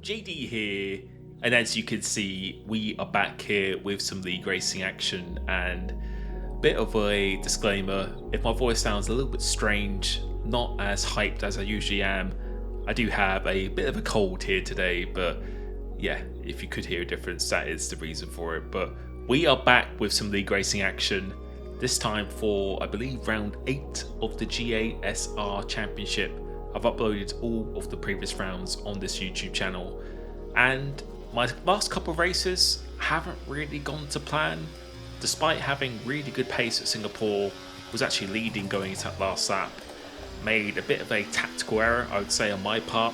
JD here, and as you can see, we are back here with some league racing action. And a bit of a disclaimer, if my voice sounds a little bit strange, not as hyped as I usually am, I do have a bit of a cold here today, but yeah, if you could hear a difference, that is the reason for it. But we are back with some league racing action, this time for, I believe, round 8 of the GASR Championship. I've uploaded all of the previous rounds on this YouTube channel, and my last couple of races haven't really gone to plan. Despite having really good pace at Singapore, was actually leading going into that last lap. Made a bit of a tactical error, I would say, on my part,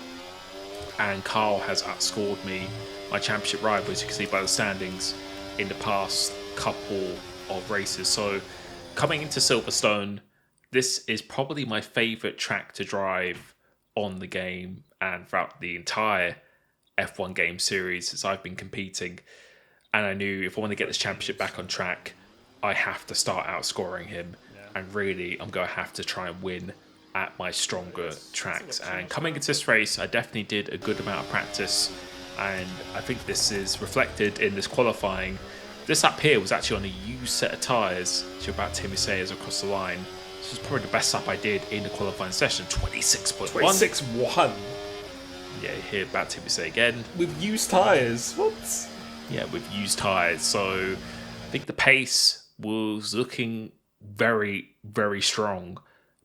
and Carl has outscored me, my championship rival, as you can see by the standings, in the past couple of races. So coming into Silverstone, this is probably my favourite track to drive on the game and throughout the entire F1 game series since I've been competing. And I knew if I want to get this championship back on track, I have to start outscoring him. And really, I'm going to have to try and win at my stronger tracks. And coming into this race, I definitely did a good amount of practice, and I think this is reflected in this qualifying. This lap here was actually on a used set of tyres, to about Timmy Sayers across the line. This was probably the best lap I did in the qualifying session, 26.1. 26.1? Yeah, you hear about Timmy Say again. With used tyres? What? Yeah, with used tyres. So I think the pace was looking very, very strong,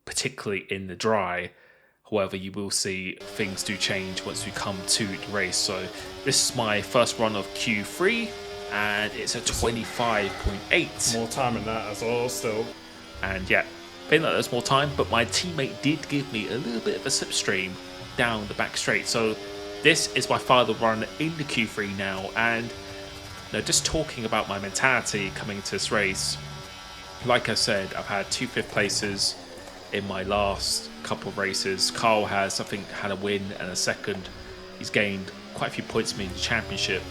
particularly in the dry. However, you will see things do change once we come to the race. So this is my first run of Q3, and it's a 25.8. More time in that as well, still. And yeah, feeling like there's more time, but my teammate did give me a little bit of a slipstream down the back straight. So this is my final run in the Q3 now, and just talking about my mentality coming into this race, like I said, I've had 2 5th places in my last couple of races. Carl has, I think, had a win and a second. He's gained quite a few points for me in the championship,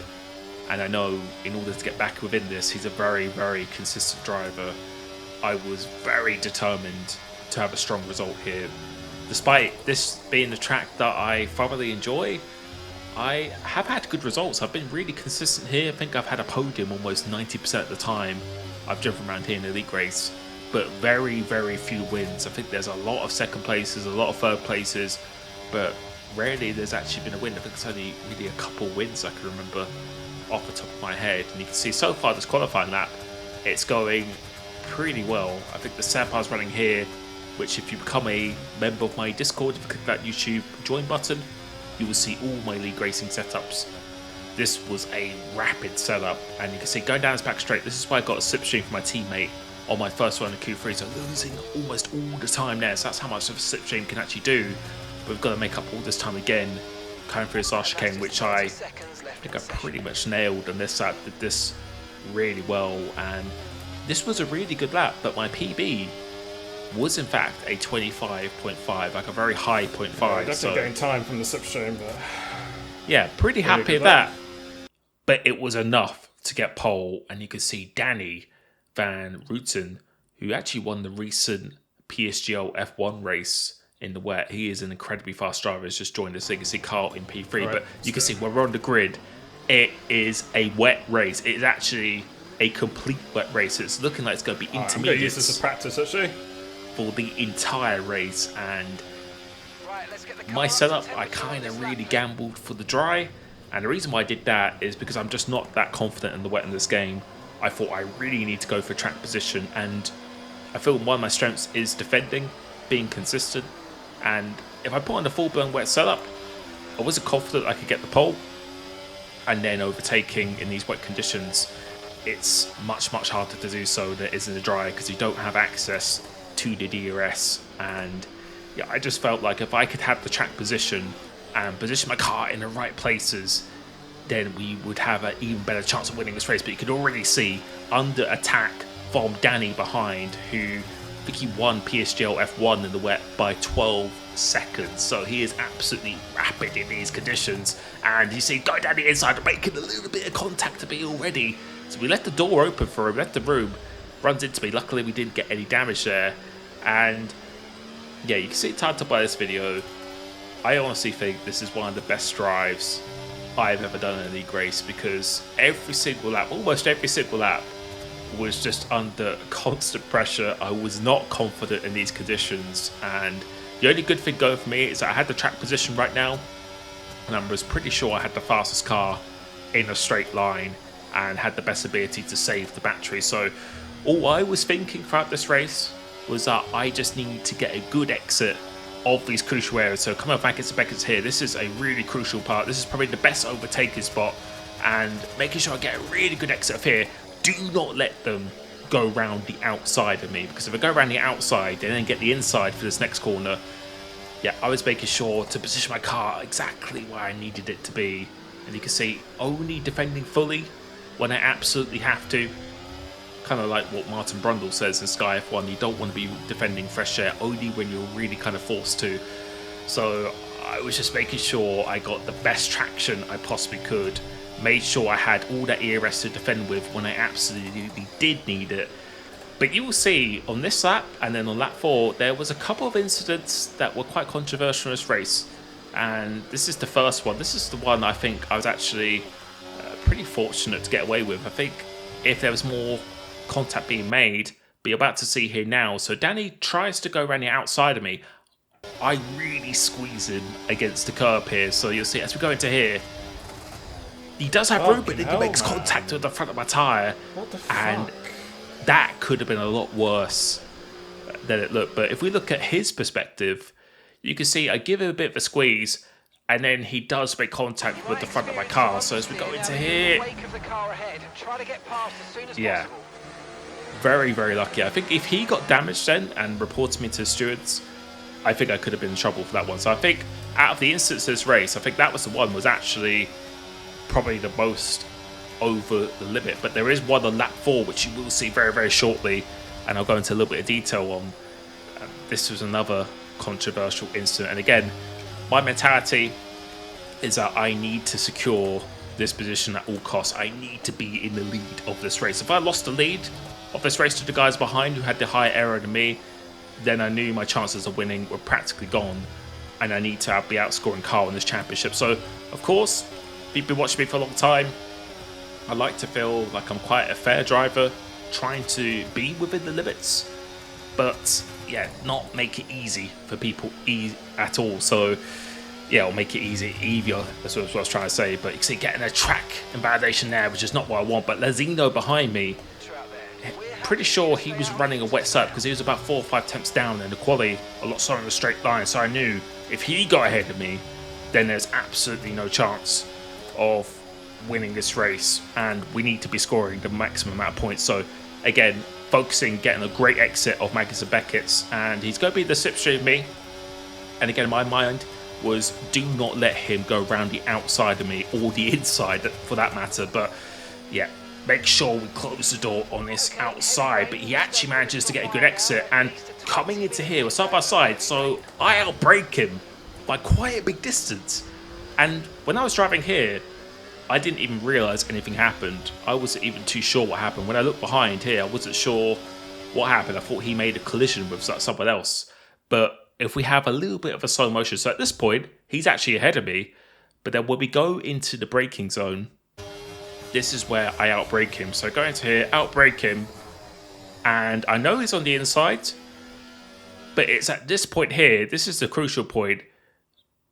and I know in order to get back within this, he's a very, very consistent driver. I was very determined to have a strong result here. Despite this being a track that I thoroughly enjoy, I have had good results. I've been really consistent here. I think I've had a podium almost 90% of the time I've driven around here in the league race, but very, very few wins. I think there's a lot of second places, a lot of third places, but rarely there's actually been a win. I think it's only really a couple wins I can remember off the top of my head. And you can see so far this qualifying lap, it's going pretty well. I think the setup I was running here, which if you become a member of my Discord, if you click that YouTube join button, you will see all my league racing setups. This was a rapid setup, and you can see going down this back straight, this is why I got a slipstream from my teammate on my first run in Q3, so losing almost all the time there. So that's how much of a slipstream can actually do. But we've got to make up all this time again, going through this last chicane, which I think I pretty much nailed, and this lap did this really well. And this was a really good lap, but my PB was in fact a 25.5, like a very high 0.5. Yeah, definitely getting time from the slipstream, but yeah, pretty happy with that. But it was enough to get pole, and you can see Danny Van Rooten, who actually won the recent PSGL F1 race in the wet. He is an incredibly fast driver. He's just joined us. So you can see Carl in P3, right, but you can see we're on the grid. It is a wet race. It is actually a complete wet race. It's looking like it's going to be intermediate. I'm going to use this as practice, actually, for the entire race. And my setup, I kind of really gambled for the dry, and the reason why I did that is because I'm just not that confident in the wet in this game. I thought I really need to go for track position, and I feel one of my strengths is defending, being consistent, and if I put on the full-blown wet setup, I wasn't confident I could get the pole, and then overtaking in these wet conditions, it's much, much harder to do so than it is in the dry, because you don't have access to the DRS. And yeah, I just felt like if I could have the track position and position my car in the right places, then we would have an even better chance of winning this race. But you could already see under attack from Danny behind, who I think he won PSGL F1 in the wet by 12 seconds. So he is absolutely rapid in these conditions. And you see going down the inside, making a little bit of contact to me already. So we left the door open for him, left the room, runs into me. Luckily we didn't get any damage there. And yeah, you can see titled by this video, I honestly think this is one of the best drives I've ever done in a league race, because every single lap, almost every single lap, was just under constant pressure. I was not confident in these conditions, and the only good thing going for me is that I had the track position right now, and I was pretty sure I had the fastest car in a straight line and had the best ability to save the battery. So all I was thinking throughout this race was that I just need to get a good exit of these crucial areas. So coming back into Beckett's here, this is a really crucial part. This is probably the best overtaking spot, and making sure I get a really good exit of here. Do not let them go around the outside of me, because if I go around the outside and then get the inside for this next corner, yeah, I was making sure to position my car exactly where I needed it to be. And you can see, only defending fully when I absolutely have to. Kind of like what Martin Brundle says in Sky F1, you don't want to be defending fresh air, only when you're really kind of forced to. So I was just making sure I got the best traction I possibly could, made sure I had all that ERS to defend with when I absolutely did need it. But you will see on this lap and then on lap 4, there was a couple of incidents that were quite controversial in this race. And this is the first one. This is the one I think I was actually pretty fortunate to get away with. I think if there was more contact being made, but you're about to see here now. So Danny tries to go around the outside of me. I really squeeze him against the curb here. So you'll see as we go into here, he does have room, but then he makes contact with the front of my tyre. What the fuck? And that could have been a lot worse than it looked. But if we look at his perspective, you can see I give him a bit of a squeeze, and then he does make contact with the front of my car. So as we go into here, yeah, very, very lucky. I think if he got damaged then and reported me to the stewards, I think I could have been in trouble for that one. So I think out of the instances of this race, I think that was the one was actually probably the most over the limit. But there is one on lap 4, which you will see very, very shortly, and I'll go into a little bit of detail on. This was another controversial incident, and again, my mentality is that I need to secure this position at all costs. I need to be in the lead of this race. If I lost the lead of this race to the guys behind who had the higher error than me, then I knew my chances of winning were practically gone, and I need to be outscoring Carl in this championship. So, of course, if you've been watching me for a long time, I like to feel like I'm quite a fair driver, trying to be within the limits, but yeah, not make it easy for people at all. So yeah, or make it easier, that's what I was trying to say. But you can see getting a track invalidation there, which is not what I want. But Lazino behind me, pretty sure he was running a wet setup, because he was about 4 or 5 tenths down in the quali, a lot slower in a straight line. So I knew if he got ahead of me, then there's absolutely no chance of winning this race, and we need to be scoring the maximum amount of points. So again, focusing, getting a great exit of Magnus and Beckett's, and he's going to be the slipstream of me. And again, my mind was do not let him go around the outside of me, or the inside for that matter. But yeah, make sure we close the door on this outside. But he actually manages to get a good exit, and coming into here, we're side by side, so I outbrake him by quite a big distance. And when I was driving here, I didn't even realise anything happened. I wasn't even too sure what happened. When I looked behind here, I wasn't sure what happened. I thought he made a collision with someone else. But if we have a little bit of a slow motion, so at this point, he's actually ahead of me. But then when we go into the braking zone, this is where I outbrake him. So go into here, outbrake him, and I know he's on the inside, but it's at this point here, this is the crucial point,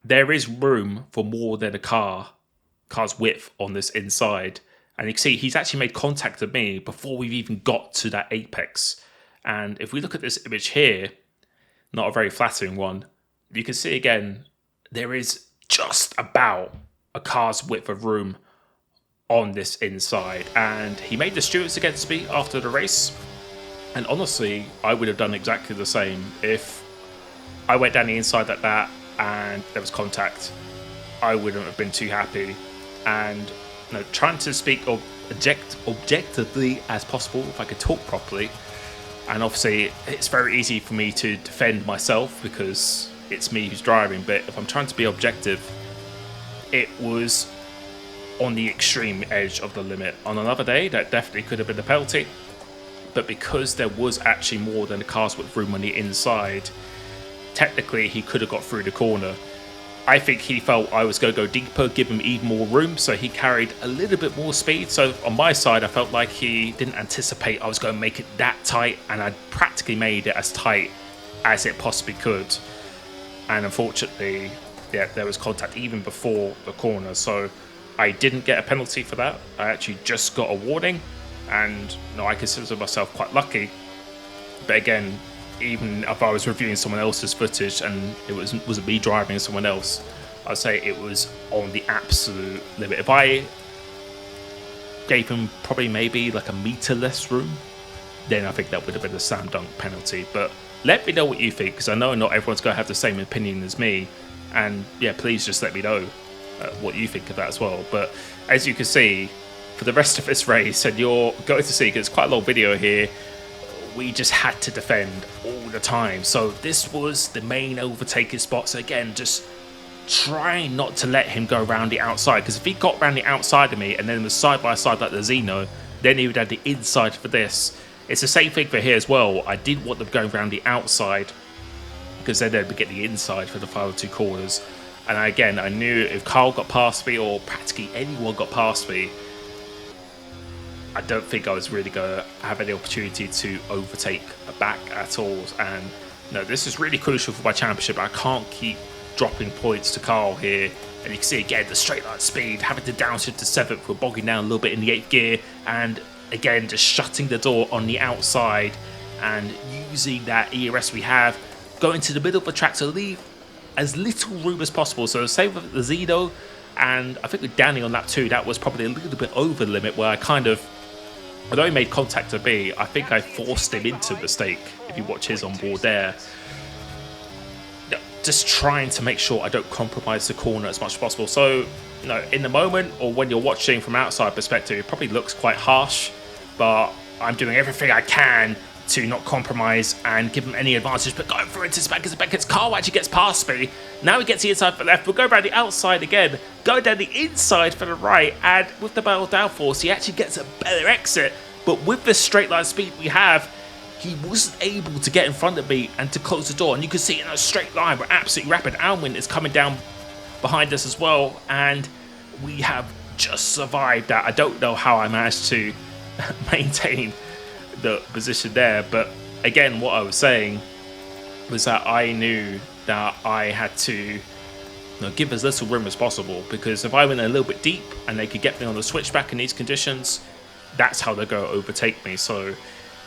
there is room for more than a car's width on this inside. And you can see he's actually made contact with me before we've even got to that apex. And if we look at this image here, not a very flattering one, you can see again, there is just about a car's width of room on this inside. And he made the stewards against me after the race. And honestly, I would have done exactly the same if I went down the inside like that and there was contact. I wouldn't have been too happy. And trying to speak objectively as possible, if I could talk properly. And obviously, it's very easy for me to defend myself because it's me who's driving. But if I'm trying to be objective, it was on the extreme edge of the limit. On another day, that definitely could have been a penalty. But because there was actually more than a car's width room on the inside, technically he could have got through the corner. I think he felt I was going to go deeper, give him even more room, so he carried a little bit more speed. So on my side, I felt like he didn't anticipate I was going to make it that tight, and I practically made it as tight as it possibly could. And unfortunately, yeah, there was contact even before the corner, so I didn't get a penalty for that. I actually just got a warning, and I consider myself quite lucky. But again, even if I was reviewing someone else's footage and it wasn't me driving someone else, I'd say it was on the absolute limit. If I gave him probably maybe like a meter less room, then I think that would have been a slam dunk penalty. But let me know what you think, because I know not everyone's going to have the same opinion as me. And yeah, please just let me know what you think of that as well. But as you can see, for the rest of this race, and you're going to see, because it's quite a long video here, we just had to defend all the time. So this was the main overtaking spot. So again, just trying not to let him go around the outside, because if he got around the outside of me and then was side by side like the Zeno, then he would have the inside for this. It's the same thing for here as well. I didn't want them going around the outside, because then they'd get the inside for the final two corners. And again, I knew if Carl got past me, or practically anyone got past me, I don't think I was really going to have any opportunity to overtake back at all. And no, this is really crucial for my championship. I can't keep dropping points to Carl here. And you can see again the straight line speed, having to downshift to 7th. We're bogging down a little bit in the 8th gear. And again, just shutting the door on the outside and using that ERS we have, going to the middle of the track to leave as little room as possible. So same with the Zeno, and I think with Danny on lap 2, that was probably a little bit over the limit, where I kind of, although he made contact to me, I think I forced him into a mistake, if you watch his on board there. Just trying to make sure I don't compromise the corner as much as possible. So, in the moment, or when you're watching from outside perspective, it probably looks quite harsh, but I'm doing everything I can to not compromise and give him any advantage, but going through into Beckett's Carl actually gets past me. Now he gets the inside for the left. We'll go around the outside again, go down the inside for the right, and with the barrel downforce, he actually gets a better exit. But with the straight line speed we have, he wasn't able to get in front of me and to close the door. And you can see in a straight line, we're absolutely rapid. Alwyn is coming down behind us as well, and we have just survived that. I don't know how I managed to maintain the position there, but again, what I was saying was that I knew that I had to give as little room as possible, because if I went a little bit deep and they could get me on the switchback in these conditions, that's how they're going to overtake me. So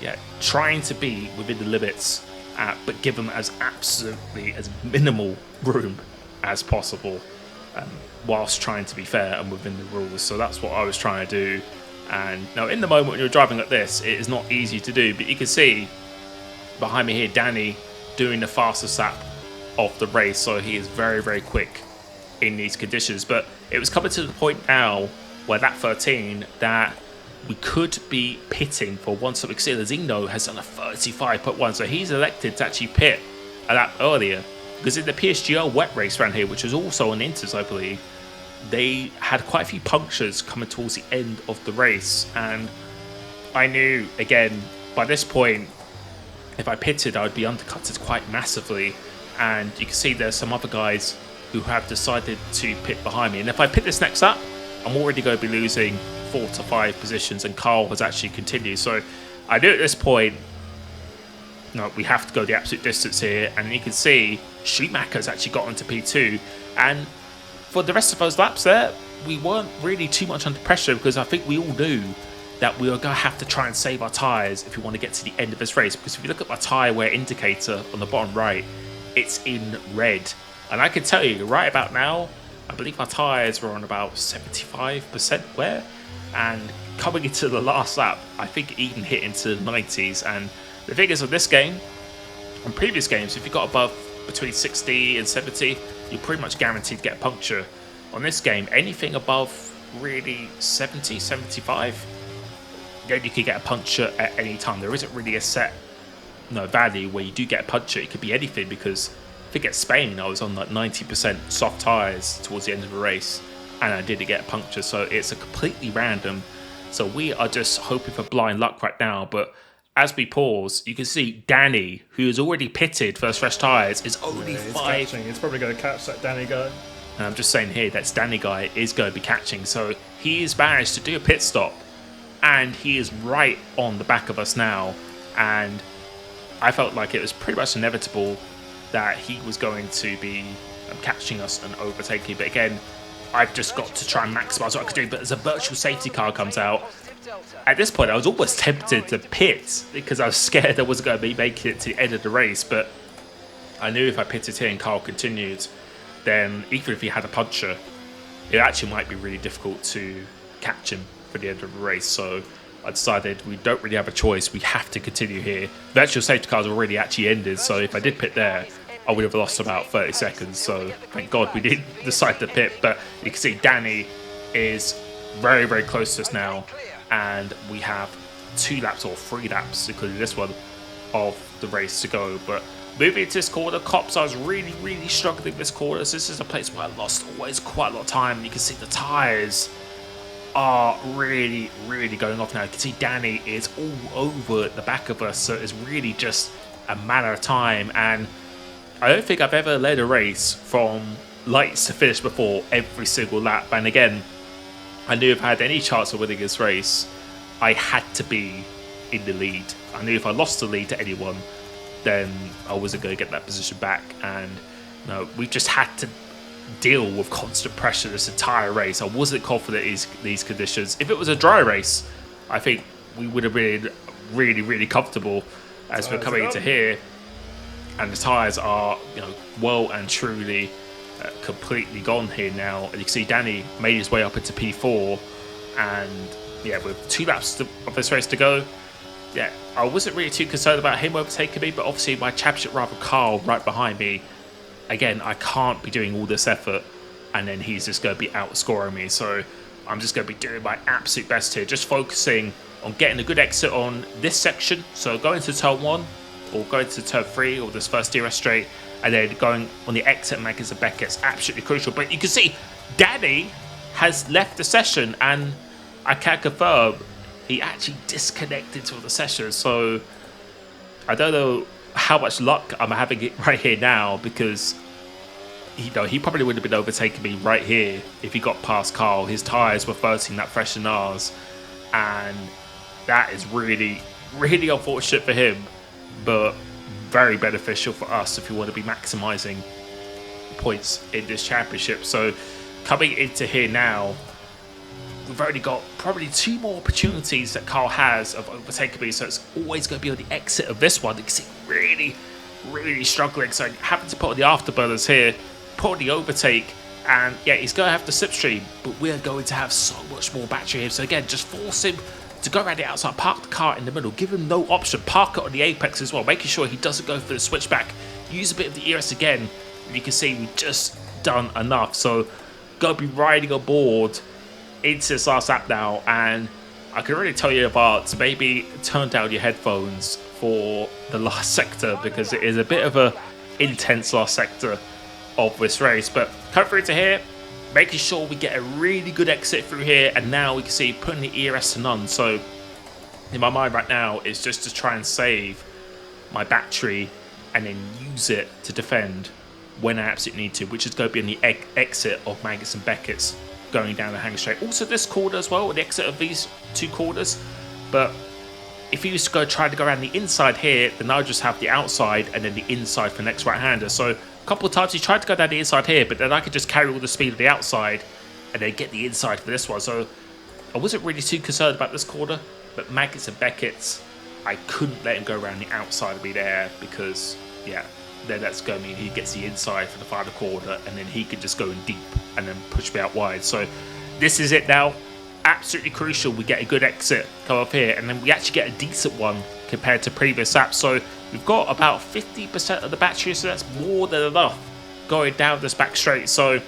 yeah, trying to be within the limits, but give them as absolutely as minimal room as possible, whilst trying to be fair and within the rules. So that's what I was trying to do. And now in the moment when you're driving like this, it is not easy to do, but you can see behind me here Danny doing the fastest lap of the race, so he is very, very quick in these conditions. But it was coming to the point now where lap 13 that we could be pitting for one something. Zeno has done a 35.1, so he's elected to actually pit a lap earlier, because in the PSGL wet race around here, which was also on Inters I believe, they had quite a few punctures coming towards the end of the race, and I knew, again, by this point, if I pitted, I would be undercutted quite massively. And you can see there's some other guys who have decided to pit behind me. And if I pit this next up, I'm already going to be losing 4 to 5 positions, and Carl has actually continued. So I knew at this point, we have to go the absolute distance here. And you can see Schumacher's actually got onto P2, and for the rest of those laps there, we weren't really too much under pressure, because I think we all knew that we were going to have to try and save our tyres if we want to get to the end of this race. Because if you look at my tyre wear indicator on the bottom right, it's in red. And I can tell you, right about now, I believe my tyres were on about 75% wear. And coming into the last lap, I think even hit into the 90s. And the thing is, with this game, on previous games, if you got above between 60 and 70, you're pretty much guaranteed to get a puncture. On this game, anything above really 70, 75, then you could get a puncture at any time. There isn't really a set value where you do get a puncture. It could be anything, because I think at Spain I was on like 90% soft tyres towards the end of the race, and I didn't get a puncture. So it's a completely random. So we are just hoping for blind luck right now, but as we pause, you can see Danny, who is already pitted for fresh tyres, is only He's 5. catching. He's probably going to catch that Danny guy. And I'm just saying here, that's Danny guy is going to be catching. So he's managed to do a pit stop, and he is right on the back of us now. And I felt like it was pretty much inevitable that he was going to be catching us and overtaking. But again, I've just got to try and maximise what I could do. But as a virtual safety car comes out, at this point I was almost tempted to pit because I was scared I wasn't going to be making it to the end of the race. But I knew if I pitted here and Carl continued, then even if he had a puncher, it actually might be really difficult to catch him for the end of the race. So I decided we don't really have a choice. We have to continue here. The actual safety cars already actually ended, so if I did pit there, I would have lost about 30 seconds. So thank God we didn't decide to pit. But you can see Danny is very, very close to us now, and we have 2 laps or 3 laps, including this one, of the race to go. But moving into this corner, Cops, I was really, really struggling this corner. So this is a place where I lost always quite a lot of time. You can see the tyres are really, really going off now. You can see Danny is all over the back of us. So it's really just a matter of time. And I don't think I've ever led a race from lights to finish before every single lap. And again, I knew if I had any chance of winning this race, I had to be in the lead. I knew if I lost the lead to anyone, then I wasn't going to get that position back. And we just had to deal with constant pressure this entire race. I wasn't confident in these conditions. If it was a dry race, I think we would have been really, really comfortable as we're coming into here. And the tyres are, well and truly completely gone here now. And you can see Danny made his way up into P4. And yeah, with 2 laps of this race to go, yeah, I wasn't really too concerned about him overtaking me, but obviously my championship rival Carl right behind me, again, I can't be doing all this effort and then he's just going to be outscoring me. So I'm just going to be doing my absolute best here, just focusing on getting a good exit on this section. So going to turn 1 or going to turn 3 or this first DRS straight, and then going on the exit Maggins and Beckett's absolutely crucial. But you can see Danny has left the session, and I can confirm he actually disconnected from the session. So I don't know how much luck I'm having it right here now, because he probably would have been overtaking me right here if he got past Carl. His tyres were 13 that fresh than ours, and that is really, really unfortunate for him, but very beneficial for us if we want to be maximising points in this championship. So coming into here now, we've only got probably 2 more opportunities that Carl has of overtaking me, so it's always going to be on the exit of this one. You can see really, really struggling, so having to put on the afterburners here, put on the overtake, and yeah, he's going to have to slipstream, but we're going to have so much more battery here. So again, just force him to go around the outside, park the car in the middle, give him no option, park it on the apex as well, making sure he doesn't go for the switchback, use a bit of the ERS again, and you can see we've just done enough. So going to be riding aboard into this last lap now, and I can really tell you about to maybe turn down your headphones for the last sector, because it is a bit of a intense last sector of this race. But come through to here, making sure we get a really good exit through here, and now we can see putting the ERS to none. So in my mind right now is just to try and save my battery and then use it to defend when I absolutely need to, which is going to be on the exit of Maggins and Beckett's going down the hang straight. Also this corner as well, the exit of these 2 corners. But if you used to try to go around the inside here, then I'll just have the outside and then the inside for the next right-hander. So a couple of times he tried to go down the inside here, but then I could just carry all the speed of the outside and then get the inside for this one. So I wasn't really too concerned about this corner, but Maggins and Beckett's, I couldn't let him go around the outside of me there, because yeah, then that's going to mean he gets the inside for the final corner, and then he could just go in deep and then push me out wide. So this is it now. Absolutely crucial we get a good exit come up here, and then we actually get a decent one compared to previous laps. So we've got about 50% of the battery, so that's more than enough going down this back straight. So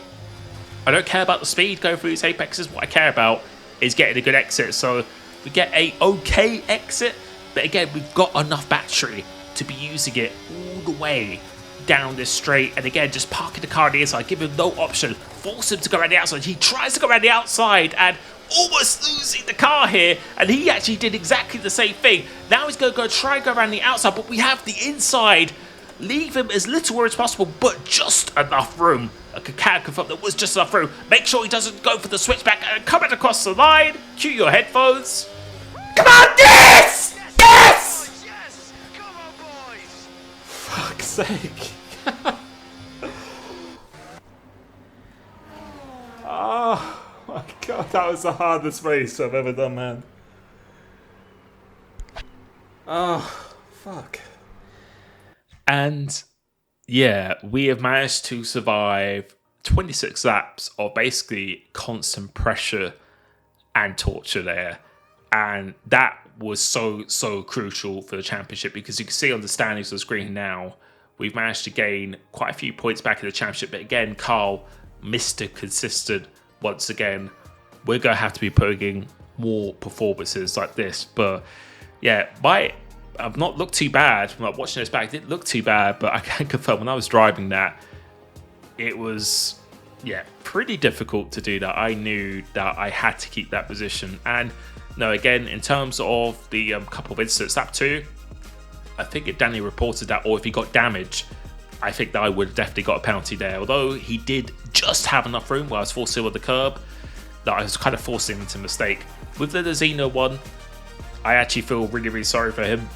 I don't care about the speed going through these apexes. What I care about is getting a good exit. So we get a okay exit, but again, we've got enough battery to be using it all the way down this straight. And again, just parking the car on the inside, give him no option, force him to go around the outside. He tries to go around the outside, and almost losing the car here, and he actually did exactly the same thing. Now he's going to try and go around the outside, but we have the inside. Leave him as little room as possible, but just enough room. I can confirm there was just enough room. Make sure he doesn't go for the switchback and coming across the line. Cue your headphones. Come on, yes! Yes! Yes! Come on, boys! Fuck's sake. Oh my god, that was the hardest race I've ever done, man. Oh, fuck. And yeah, we have managed to survive 26 laps of basically constant pressure and torture there. And that was so crucial for the championship, because you can see on the standings on the screen now, we've managed to gain quite a few points back in the championship. But again, Carl, Mr. Consistent, once again, we're going to have to be putting in more performances like this. But yeah, I've not looked too bad. I'm like watching this back, it didn't look too bad, but I can confirm when I was driving that, it was, pretty difficult to do that. I knew that I had to keep that position. And no, again, in terms of the couple of incidents, lap 2, I think if Danny reported that, or if he got damage, I think that I would have definitely got a penalty there. Although he did just have enough room where I was forcing him on the curb, that I was kind of forcing him into mistake. With the Zeno one, I actually feel really sorry for him.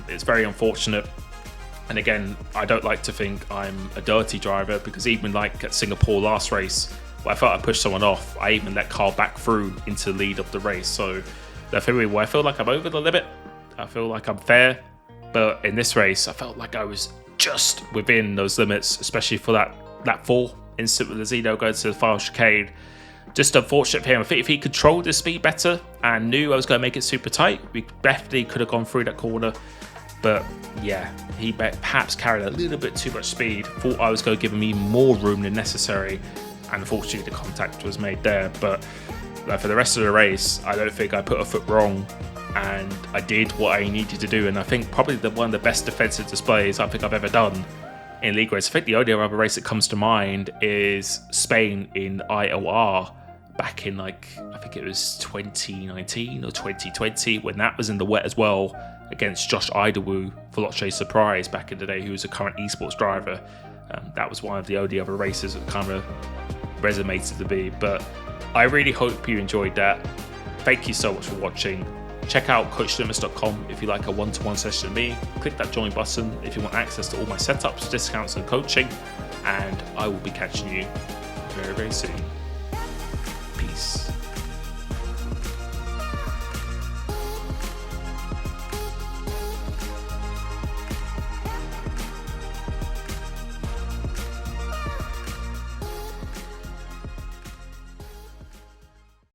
It's very unfortunate. And again, I don't like to think I'm a dirty driver, because even like at Singapore last race, where I felt I pushed someone off, I even let Carl back through into the lead of the race. So definitely where I feel like I'm over the limit, I feel like I'm fair. But in this race, I felt like I was just within those limits, especially for that 4 incident with the Zeno going to the final chicane. Just unfortunate for him. I think if he controlled his speed better and knew I was going to make it super tight, we definitely could have gone through that corner. But yeah, he perhaps carried a little bit too much speed. Thought I was going to give him even more room than necessary. And unfortunately, the contact was made there. But for the rest of the race, I don't think I put a foot wrong. And I did what I needed to do. And I think probably one of the best defensive displays I think I've ever done in league race. I think the only other race that comes to mind is Spain in IOR. Back in I think it was 2019 or 2020, when that was in the wet as well, against Josh Idawu, Veloce Surprise back in the day, who was a current esports driver. That was one of the only other races that kind of resonated to me. But I really hope you enjoyed that. Thank you so much for watching. Check out CoachLimitless.com if you like a one-to-one session with me. Click that join button if you want access to all my setups, discounts and coaching. And I will be catching you very soon.